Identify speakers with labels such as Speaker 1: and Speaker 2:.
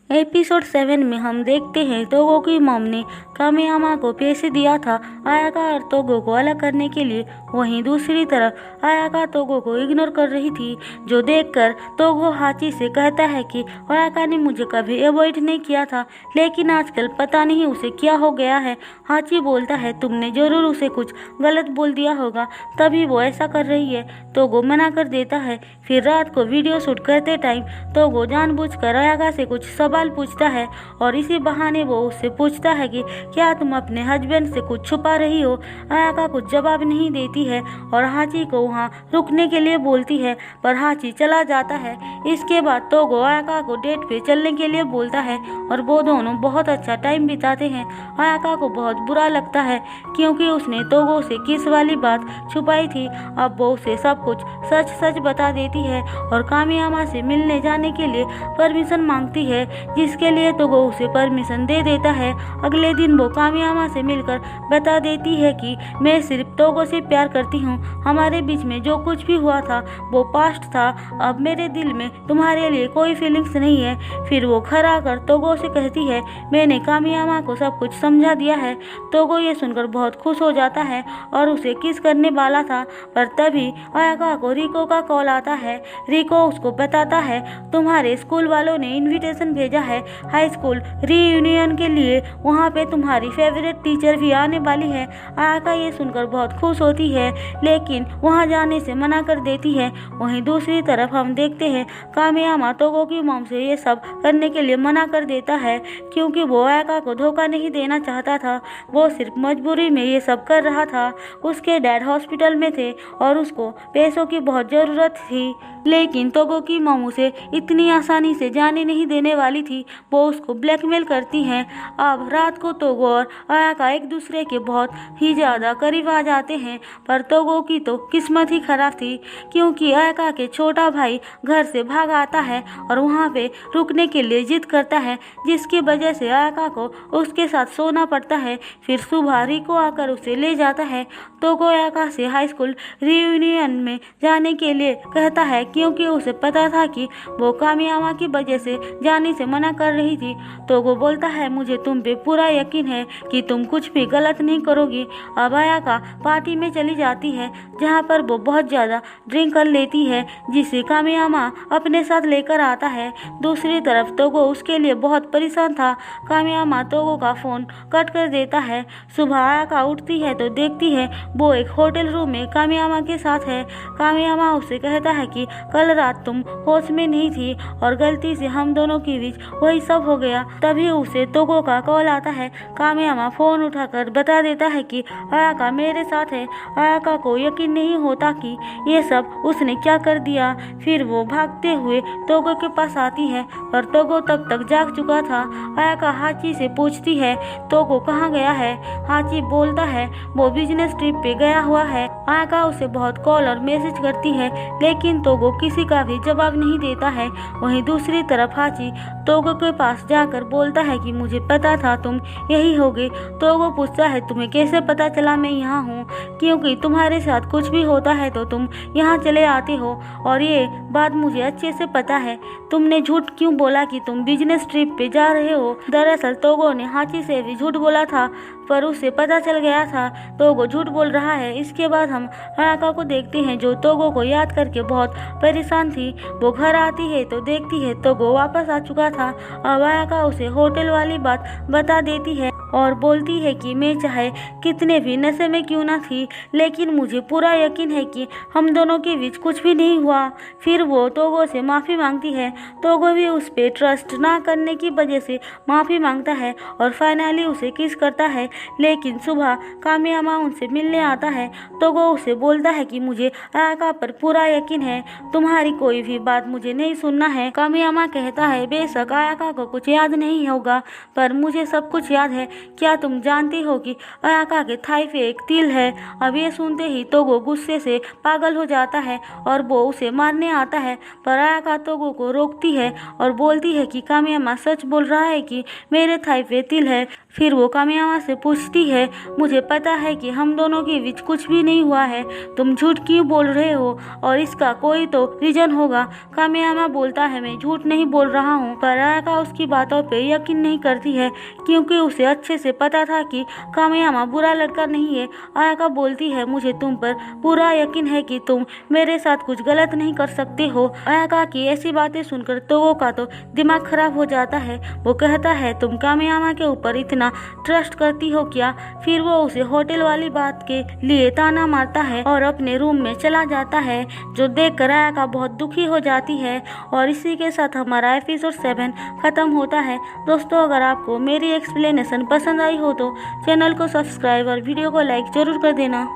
Speaker 1: Episode 7 में हम देखते हैं तोगो की मॉम ने कामियामा को पैसे दिया था आयाका और तोगो को अलग करने के लिए। वहीं दूसरी तरफ आयाका तोगो को इग्नोर कर रही थी, जो देखकर तोगो हाची से कहता है कि आयाका ने मुझे कभी अवॉइड नहीं किया था, लेकिन आजकल पता नहीं उसे क्या हो गया है। हाची बोलता है तुमने जरूर उसे कुछ गलत बोल दिया होगा, तभी वो ऐसा कर रही है। तोगो मना कर देता है। फिर रात को वीडियो शूट करते टाइम तोगो जानबूझकर आयाका से कुछ सवाल पूछता है और इसी बहाने वो उससे पूछता है कि क्या तुम अपने हस्बैंड से कुछ छुपा रही हो। आयाका कुछ जवाब नहीं देती है और हाची को वहाँ रुकने के लिए बोलती है, पर हाची चला जाता है। इसके बाद तोगो आयाका को डेट पे चलने के लिए बोलता है और वो दोनों बहुत अच्छा टाइम बिताते हैं। आयाका को बहुत बुरा लगता है क्योंकि उसने तोगो से किस वाली बात छुपाई थी। अब वो उसे सब कुछ सच सच बता देती है और कामियामा से मिलने जाने के लिए परमिशन मांगती है, जिसके लिए तोगो उसे परमिशन दे देता है। अगले दिन वो कामियामा से मिलकर बता देती है कि मैं सिर्फ तोगो से प्यार करती हूँ, हमारे बीच में जो कुछ भी हुआ था वो पास्ट था, अब मेरे दिल में तुम्हारे लिए कोई फीलिंग्स नहीं है। फिर वो घर आकर तोगो से कहती है मैंने कामियामा को सब कुछ समझा दिया है। तोगो ये सुनकर बहुत खुश हो जाता है और उसे किस करने वाला था, पर तभी आयाका को रिको का कॉल आता है। रिको उसको बताता है तुम्हारे स्कूल वालों ने इनविटेशन भेजा है हाई स्कूल रीयूनियन के लिए, वहाँ पे तुम्हारी फेवरेट टीचर भी आने वाली है। आयाका ये सुनकर बहुत खुश होती है, लेकिन वहाँ जाने से मना कर देती है। वहीं दूसरी तरफ हम देखते हैं कामियामा तोगो की मॉम से ये सब करने के लिए मना कर देता है क्योंकि वो आयाका को धोखा नहीं देना चाहता था, वो सिर्फ मजबूरी में ये सब कर रहा था। उसके डैड हॉस्पिटल में थे और उसको पैसों की बहुत ज़रूरत थी, लेकिन तोगो की मॉम उसे इतनी आसानी से जाने नहीं देने वाली थी, वो उसको ब्लैकमेल करती हैं। अब रात को तोगो और आयाका एक दूसरे के बहुत ही ज़्यादा करीब आ जाते हैं, पर तोगो की तो किस्मत ही खराब थी क्योंकि आयाका के छोटा भाई घर से भाग आता है और वहाँ पे रुकने के लिए जिद करता है, जिसकी वजह से आयाका को उसके साथ सोना पड़ता है। फिर सुबह रिको आकर उसे ले जाता है। तोगो आयाका से हाई स्कूल रीयूनियन में जाने के लिए कहता है क्योंकि उसे पता था कि वो कामियामा की वजह से जाने से मना कर रही थी। तोगो बोलता है मुझे तुम पे पूरा यकीन है कि तुम कुछ भी गलत नहीं करोगी। अब आयाका पार्टी में चली जाती है जहाँ पर वो बहुत ज़्यादा ड्रिंक कर लेती है, जिसे कामियामा अपने साथ लेकर आता है। दूसरी तरफ तोगो उसके लिए बहुत परेशान था। कामियामा तोगो का फ़ोन कट कर देता है। सुबह आयाका उठती है तो देखती है वो एक होटल रूम में कामियामा के साथ है। कामियामा उसे कहता है कि कल रात तुम होश में नहीं थी और गलती से हम दोनों के बीच वही सब हो गया। तभी उसे तोगो का कॉल आता है। कामियामा फ़ोन उठाकर बता देता है कि आयाका मेरे साथ है। आयाका को यकीन नहीं होता कि ये सब उसने क्या कर दिया। फिर वो भागते हुए तोगो के पास आती है, पर तोगो तब तक जाग चुका था। आयाका हाची से पूछती है तोगो कहाँ गया है। हाची बोलता है वो बिजनेस ट्रिप पे गया हुआ है। आयाका उसे बहुत कॉल और मैसेज करती है, लेकिन तोगो किसी का भी जवाब नहीं देता है। वहीं दूसरी तरफ हाची तोगो के पास जाकर बोलता है कि मुझे पता था तुम यही होगे। तोगो पूछता है तुम्हें कैसे पता चला मैं यहाँ हूँ, क्योंकि तुम्हारे साथ कुछ भी होता है तो तुम यहाँ चले आते हो और ये बात मुझे अच्छे से पता है। तुमने झूठ क्यों बोला कि तुम बिजनेस ट्रिप पे जा रहे हो। दरअसल तोगो ने हाची से भी झूठ बोला था, पर उसे पता चल गया था तोगो झूठ बोल रहा है। इसके बाद हम आयाका को देखते हैं जो तोगो को याद करके बहुत परेशान थी। वो घर आती है तो देखती है तोगो वापस आ चुका था। अब आयाका उसे होटल वाली बात बता देती है और बोलती है कि मैं चाहे कितने भी नशे में क्यों ना थी, लेकिन मुझे पूरा यकीन है कि हम दोनों के बीच कुछ भी नहीं हुआ। फिर वो तोगो से माफ़ी मांगती है। तोगो भी उस पर ट्रस्ट ना करने की वजह से माफ़ी मांगता है और फाइनली उसे किस करता है, लेकिन सुबह कामियामा उनसे मिलने आता है। तोगो उसे बोलता है कि मुझे आयाका पर पूरा यकीन है, तुम्हारी कोई भी बात मुझे नहीं सुनना है। कामियामा कहता है बेशक आयाका को कुछ याद नहीं होगा, पर मुझे सब कुछ याद है। क्या तुम जानती हो कि आयाका के थाई पे एक तिल है। अब ये सुनते ही तोगो गुस्से से पागल हो जाता है और वो उसे मारने आता है, पर आयाका तोगो को रोकती है और बोलती है कि कामियामा सच बोल रहा है कि मेरे थाई पे तिल है। फिर वो कामियामा से पूछती है, मुझे पता है कि हम दोनों के बीच कुछ भी नहीं हुआ है, तुम झूठ क्यों बोल रहे हो और इसका कोई तो रीजन होगा। कामेयामा बोलता है, मैं झूठ नहीं बोल रहा हूँ, पर आयाका उसकी बातों पे यकीन नहीं करती है क्योंकि उसे अच्छे से पता था कि कामेयामा बुरा लड़का नहीं है। आयाका बोलती है, मुझे तुम पर पूरा यकीन है कि तुम मेरे साथ कुछ गलत नहीं कर सकते हो। आयाका की ऐसी बातें सुनकर तोगो का तो दिमाग खराब हो जाता है। वो कहता है, तुम कामेयामा के ऊपर इतना ट्रस्ट करती हो क्या? फिर वो उसे होटल वाली बात के लिए ताना मारता है और अपने रूम में चला जाता है, जो देखकर आयाका बहुत दुखी हो जाती है। और इसी के साथ हमारा एपिसोड 7 खत्म होता है। दोस्तों, अगर आपको मेरी एक्सप्लेनेशन पसंद आई हो तो चैनल को सब्सक्राइब और वीडियो को लाइक जरूर कर देना।